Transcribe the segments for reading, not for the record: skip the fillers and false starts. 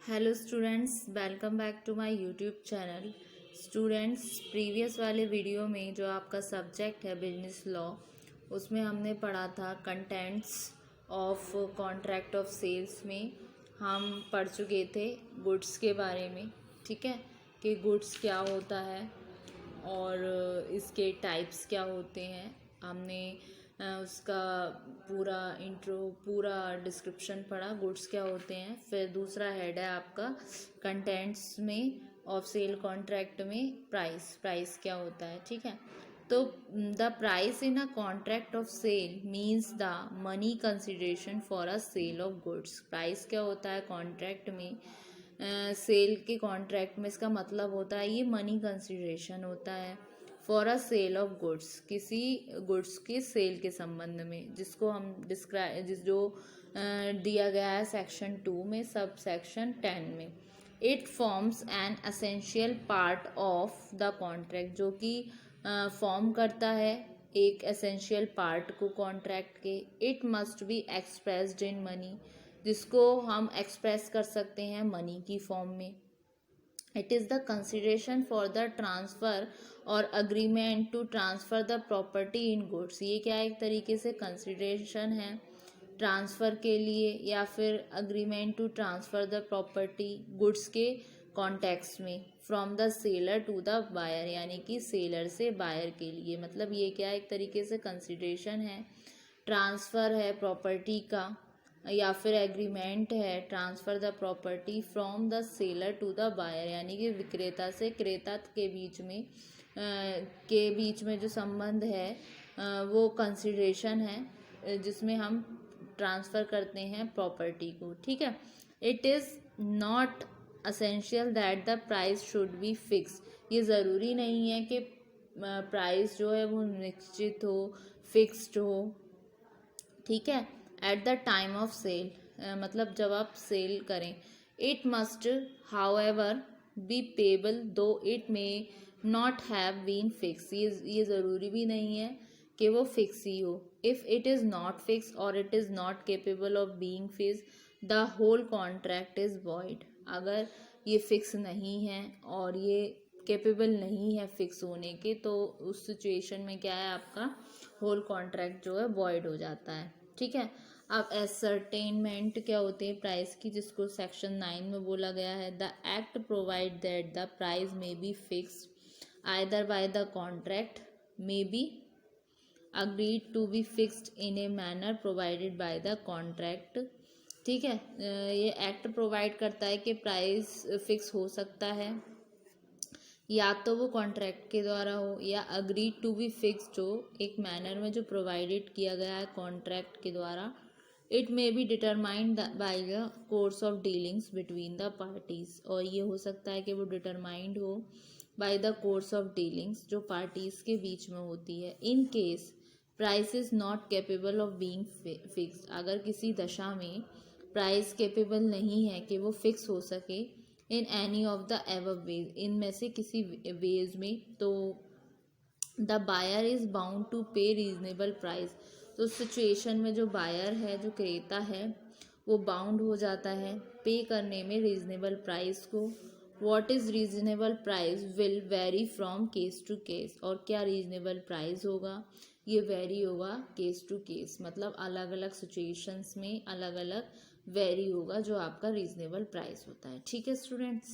Hello students, welcome back to my YouTube channel. Students, previous वाले video में जो आपका सब्जेक्ट है बिजनेस लॉ, उसमें हमने पढ़ा था contents of contract of sales में हम पढ़ चुके थे गुड्स के बारे में। ठीक है, कि गुड्स क्या होता है और इसके टाइप्स क्या होते हैं। हमने उसका पूरा इंट्रो पूरा डिस्क्रिप्शन पढ़ा, गुड्स क्या होते हैं। फिर दूसरा हेड है आपका कंटेंट्स में ऑफ सेल कॉन्ट्रैक्ट में प्राइस क्या होता है। ठीक है, तो the price in a contract of sale means the money consideration for a sale of goods. Price क्या होता है कॉन्ट्रैक्ट में, सेल के कॉन्ट्रैक्ट में, इसका मतलब होता है ये मनी कंसिडरेशन होता है for a sale of goods, किसी गुड्स के सेल के संबंध में, जिसको हम दिया गया है सेक्शन 2 में, सब सेक्शन 10 में। It forms an essential part of the contract, जो कि फॉर्म करता है एक एसेंशियल पार्ट को कॉन्ट्रैक्ट के। It must be expressed in money, जिसको हम एक्सप्रेस कर सकते हैं मनी की फॉर्म में। It is the consideration for the transfer और agreement to transfer the property in goods. ये क्या एक तरीके से कंसिडरेशन है ट्रांसफ़र के लिए, या फिर agreement to transfer the property goods के कॉन्टेक्स्ट में, from the seller to the buyer, यानी कि सेलर से बायर के लिए। मतलब ये क्या एक तरीके से कंसिडरेशन है, ट्रांसफ़र है प्रॉपर्टी का, या फिर एग्रीमेंट है transfer the property from the seller to the buyer, यानी कि विक्रेता से क्रेता के बीच में जो संबंध है वो कंसिडरेशन है, जिसमें हम ट्रांसफ़र करते हैं प्रॉपर्टी को। ठीक है, it is not essential that the price should be fix. ये ज़रूरी नहीं है कि प्राइस जो है वो निश्चित हो, फिक्स्ड हो। ठीक है, at the time of sale, मतलब जब आप सेल करें। It must however be payable though it may not have been fix. ये ज़रूरी भी नहीं है कि वो फिक्स ही हो। If it is not fix और it is not capable of being fix, the whole contract is void. अगर ये फिक्स नहीं है और ये कैपेबल नहीं है फिक्स होने के, तो उस सिचुएशन में क्या है, आपका होल कॉन्ट्रैक्ट जो है वॉइड हो जाता है। ठीक है, अब एसर्टेनमेंट क्या होती है प्राइस की, जिसको सेक्शन 9 में बोला गया है। The act provide that the price may be fixed either by the contract may be agreed to be fixed in a manner provided by the contract. ठीक है, ये एक्ट प्रोवाइड करता है कि प्राइस फिक्स हो सकता है, या तो वो कॉन्ट्रैक्ट के द्वारा हो या अग्रीड टू बी फिक्स्ड हो, एक मैनर में जो प्रोवाइडेड किया गया है कॉन्ट्रैक्ट के द्वारा। It may be determined by the course of dealings between the parties, और ये हो सकता है कि वो डिटरमाइंड हो by the course of dealings जो पार्टीज के बीच में होती है। In case price is not capable of being fixed, अगर किसी दशा में प्राइस कैपेबल नहीं है कि वो फिक्स हो सके, in any of the ever ways, इनमें से किसी वेज में, तो the buyer is bound to pay reasonable price. तो उस सिचुएशन में जो बायर है, जो क्रेता है, वो बाउंड हो जाता है पे करने में रीजनेबल प्राइस को। What is reasonable price will vary from case to case, और क्या रीजनेबल प्राइस होगा, ये वेरी होगा केस टू केस, मतलब अलग अलग सिचुएशंस में अलग अलग वेरी होगा जो आपका रीजनेबल प्राइस होता है। ठीक है स्टूडेंट्स,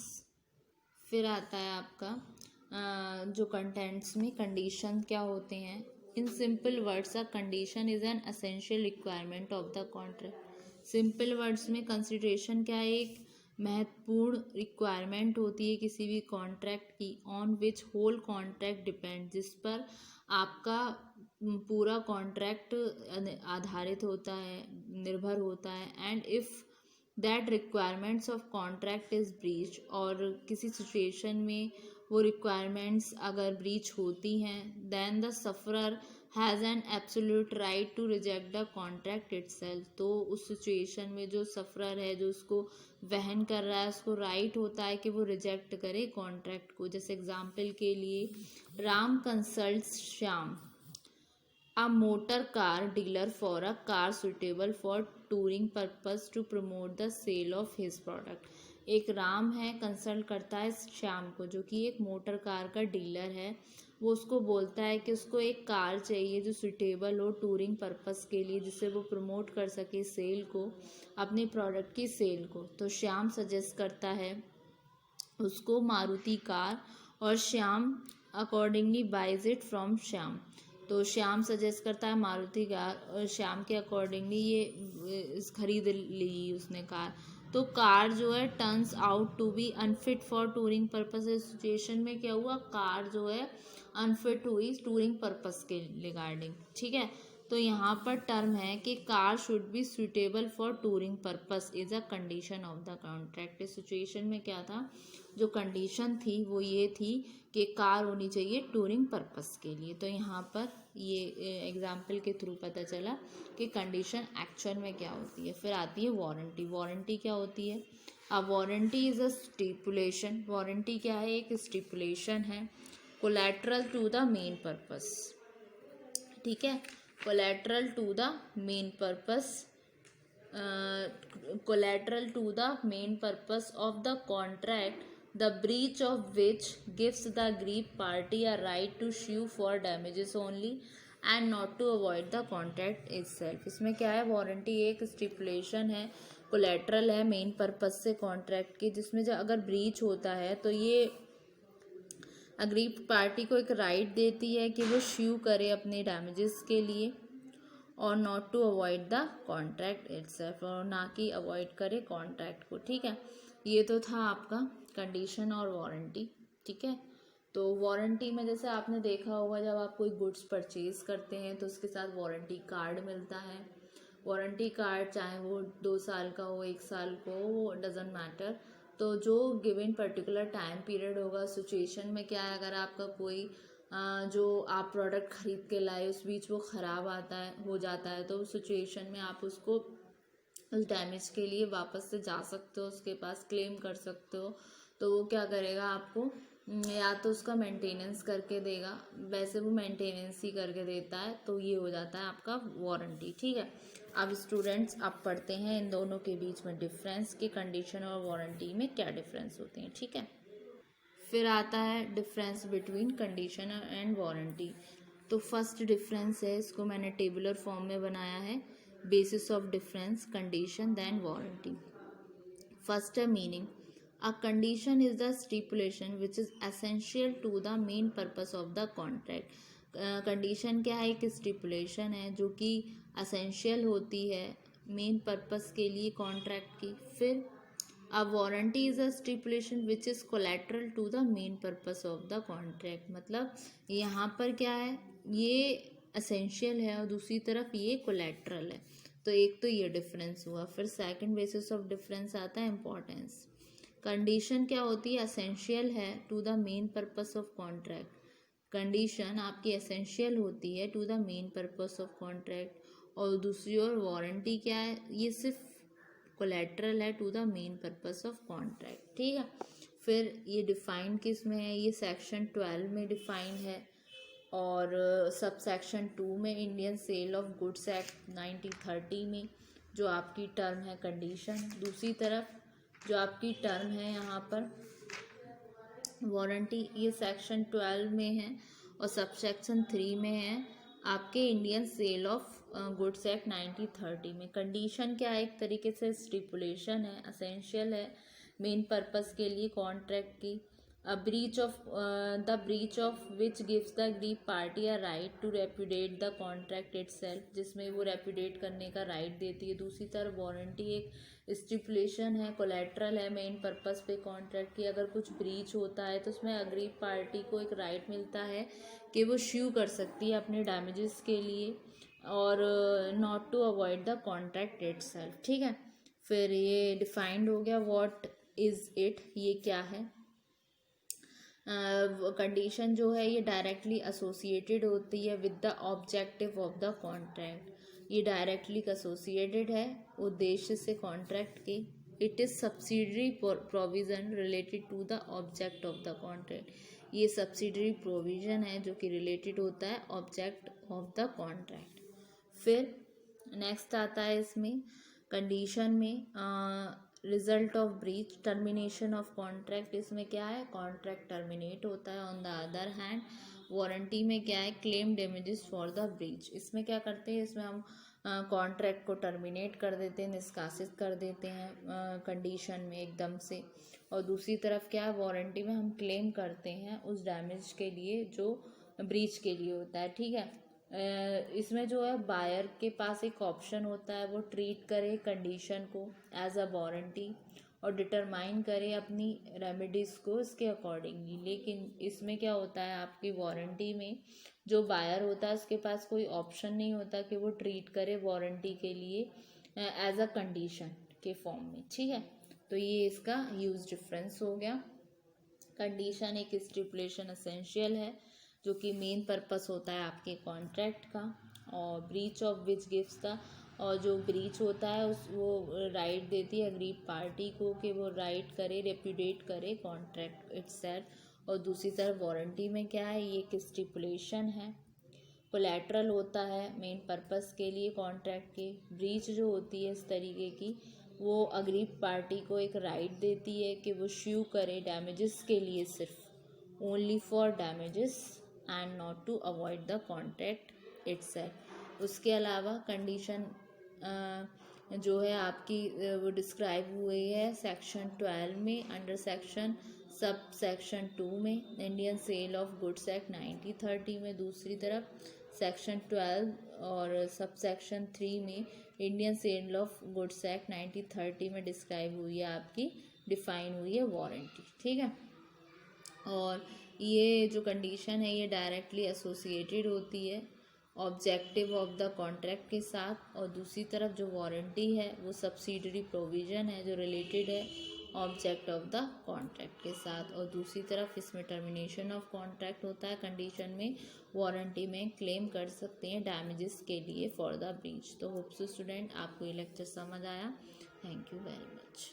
फिर आता है आपका जो कंटेंट्स में कंडीशन क्या होते हैं। In simple words, a condition is an essential requirement of the contract. Simple words में कंसिडरेशन क्या है, एक महत्वपूर्ण रिक्वायरमेंट होती है किसी भी कॉन्ट्रैक्ट की, on which whole contract depend, जिस पर आपका पूरा कॉन्ट्रैक्ट आधारित होता है, निर्भर होता है। And if that requirements of contract is breach, और किसी सिचुएशन में वो रिक्वायरमेंट्स अगर ब्रीच होती हैं, then the sufferer has an absolute right to reject the contract itself. तो उस सिचुएशन में जो सफरर है, जो उसको वहन कर रहा है, उसको राइट होता है कि वो रिजेक्ट करे कॉन्ट्रैक्ट को। जैसे एग्जाम्पल के लिए, Ram consults Shyam, a motor car dealer, for a car suitable for touring purpose to promote the sale of his product. एक राम है, कंसल्ट करता है श्याम को, जो कि एक मोटर कार का डीलर है। वो उसको बोलता है कि उसको एक कार चाहिए जो सुटेबल हो टूरिंग पर्पस के लिए, जिससे वो प्रमोट कर सके सेल को, अपने प्रोडक्ट की सेल को। तो श्याम सजेस्ट करता है उसको मारुति कार, और Shyam accordingly buys it from Shyam. तो श्याम सजेस्ट करता है मारुति कार और श्याम के अकॉर्डिंगली ये खरीद ली उसने कार। तो कार जो है turns out to be unfit for touring purpose. इस सिचुएशन में क्या हुआ, कार जो है अनफिट हुई टूरिंग पर्पस के रिगार्डिंग, ठीक है। तो यहाँ पर टर्म है कि car should be suitable for touring purpose is a condition of the contract. इस सिचुएशन में क्या था, जो कंडीशन थी वो ये थी कि कार होनी चाहिए टूरिंग पर्पस के लिए। तो यहाँ पर ये एग्जाम्पल के थ्रू पता चला कि कंडीशन एक्चुअल में क्या होती है। फिर आती है वारंटी। वारंटी क्या होती है, a warranty is a stipulation. Warranty क्या है, एक स्टिपुलेशन है collateral to the main purpose, ठीक है। Collateral to the main purpose, collateral to the main purpose of the contract, the breach of which gives the aggrieved party a right to sue for damages only and not to avoid the contract itself। इसमें क्या है, warranty एक stipulation है, collateral है main purpose से contract की, जिसमें जब अगर ब्रीच होता है तो ये अग्रीव्ड पार्टी को एक राइट देती है कि वो स्यू करे अपने डैमेजेस के लिए, और not to avoid the contract itself, और ना कि अवॉइड करे कॉन्ट्रैक्ट को, ठीक है। ये तो था आपका कंडीशन और वारंटी, ठीक है। तो वारंटी में जैसे आपने देखा होगा, जब आप कोई गुड्स परचेज करते हैं तो उसके साथ वारंटी कार्ड मिलता है। वारंटी कार्ड चाहे वो 2 साल का हो, 1 साल को हो, वो डजेंट मैटर। तो जो गिवन पर्टिकुलर टाइम पीरियड होगा, सिचुएशन में क्या है, अगर आपका कोई जो आप प्रोडक्ट खरीद के लाए उस बीच वो ख़राब आता है, हो जाता है, तो उस सिचुएशन में आप उसको उस डैमेज के लिए वापस से जा सकते हो, उसके पास क्लेम कर सकते हो। तो वो क्या करेगा, आपको या तो उसका मेंटेनेंस करके देगा, वैसे वो मेंटेनेंस ही करके देता है, तो ये हो जाता है आपका वारंटी, ठीक है। अब स्टूडेंट्स आप पढ़ते हैं इन दोनों के बीच में डिफरेंस, कि कंडीशन और वारंटी में क्या डिफरेंस होते हैं, ठीक है। फिर आता है difference between condition and warranty. तो फर्स्ट डिफरेंस है, इसको मैंने टेबुलर फॉर्म में बनाया है, basis of difference condition then warranty. First है meaning, a condition is the stipulation which is essential to the main purpose of the contract. Condition क्या है, एक स्टिपुलेशन है जो कि एसेंशियल होती है मेन पर्पस के लिए कॉन्ट्रैक्ट की। फिर A warranty is a stipulation which is collateral to the main purpose of the contract। मतलब यहाँ पर क्या है, ये essential है और दूसरी तरफ ये collateral है। तो एक तो ये डिफरेंस हुआ। फिर सेकंड बेसिस ऑफ डिफरेंस आता है इम्पोर्टेंस। कंडीशन क्या होती है, असेंशियल है to the main purpose of contract. Condition आपकी एसेंशियल होती है to the main purpose of contract, और दूसरी ओर वारंटी क्या है, ये सिर्फ कोलैटरल है to the main purpose of contract, ठीक है। फिर ये डिफाइंड किस में है, ये सेक्शन 12 में डिफाइंड है, और सब सेक्शन 2 में Indian sale of goods act 1930 में जो आपकी टर्म है कंडीशन, दूसरी तरफ जो आपकी टर्म है यहाँ पर वारंटी, ये सेक्शन 12 में है, और सब सेक्शन 3 में है आपके Indian sale of goods act 1930 में। कंडीशन क्या है, एक तरीके से स्टिपुलेशन है, असेंशियल है मेन पर्पस के लिए कॉन्ट्रैक्ट की। The breach of which gives the aggrieved party a right to repudiate the contract itself, जिसमें वो रेपुडिएट करने का राइट देती है। दूसरी तरफ वारंटी एक स्टिपुलेशन है, कोलैटरल है मेन पर्पस पे कॉन्ट्रैक्ट की। अगर कुछ ब्रीच होता है तो उसमें अग्रीव्ड पार्टी को एक राइट मिलता है कि वो स्यू कर सकती है अपने डैमेजेस के लिए, और not to avoid the contract itself, ठीक है। फिर ये डिफाइंड हो गया, व्हाट इज इट, ये क्या है। कंडीशन जो है ये डायरेक्टली एसोसिएटेड होती है with the objective of the contract. ये डायरेक्टली एसोसिएटेड है उद्देश्य से कॉन्ट्रैक्ट के। It is subsidiary provision related to the object of the contract. ये सब्सिडरी प्रोविज़न है जो कि रिलेटेड होता है ऑब्जेक्ट ऑफ द कॉन्ट्रैक्ट। फिर नेक्स्ट आता है इसमें कंडीशन में result of breach, termination of contract, इसमें क्या है, कॉन्ट्रैक्ट टर्मिनेट होता है। On the other hand warranty में क्या है, claim damages for the breach. इसमें क्या करते हैं, इसमें हम कॉन्ट्रैक्ट को टर्मिनेट कर देते हैं, निष्कासित कर देते हैं कंडीशन में एकदम से। और दूसरी तरफ क्या है, वारंटी में हम क्लेम करते हैं उस डैमेज के लिए जो ब्रीच के लिए होता है, ठीक है। इसमें जो है बायर के पास एक ऑप्शन होता है, वो ट्रीट करे कंडीशन को एज अ वारंटी और डिटरमाइन करे अपनी रेमेडीज़ को इसके अकॉर्डिंगली। लेकिन इसमें क्या होता है, आपकी वारंटी में जो बायर होता है उसके पास कोई ऑप्शन नहीं होता कि वो ट्रीट करे वारंटी के लिए एज अ कंडीशन के फॉर्म में, ठीक है। तो ये इसका यूज डिफरेंस हो गया। कंडीशन एक स्टिपुलेशन एसेंशियल है जो कि मेन पर्पस होता है आपके कॉन्ट्रैक्ट का, और breach of which gives the, और जो ब्रीच होता है उस वो राइट देती है अग्रीड पार्टी को कि वो राइट करे, रेप्यूडिएट करे कॉन्ट्रैक्ट इटसेल्फ। और दूसरी तरफ वारंटी में क्या है, ये एक स्टिपुलेशन है, कोलैटरल होता है मेन पर्पस के लिए कॉन्ट्रैक्ट के। ब्रीच जो होती है इस तरीके की, वो अग्रीड पार्टी को एक राइट देती है कि वो श्यू करे डैमेजेस के लिए, सिर्फ only for damages and not to avoid the contract itself. उसके अलावा कंडीशन जो है आपकी वो डिस्क्राइब हुई है सेक्शन 12 में, अंडर सेक्शन सब सेक्शन 2 में, Indian sale of goods act 1930 में। दूसरी तरफ सेक्शन 12 और सब सेक्शन 3 में Indian sale of goods act 1930 में डिस्क्राइब हुई है आपकी, डिफाइन हुई है वारंटी, ठीक है। और ये जो कंडीशन है ये डायरेक्टली एसोसिएटेड होती है ऑब्जेक्टिव ऑफ द कॉन्ट्रैक्ट के साथ, और दूसरी तरफ जो वारंटी है वो सब्सिडरी प्रोविज़न है जो रिलेटेड है ऑब्जेक्ट ऑफ द कॉन्ट्रैक्ट के साथ। और दूसरी तरफ इसमें टर्मिनेशन ऑफ कॉन्ट्रैक्ट होता है कंडीशन में, वारंटी में क्लेम कर सकते हैं डैमेजेस के लिए फॉर द ब्रीच। तो होप सो स्टूडेंट आपको ये लेक्चर समझ आया। Thank you very much.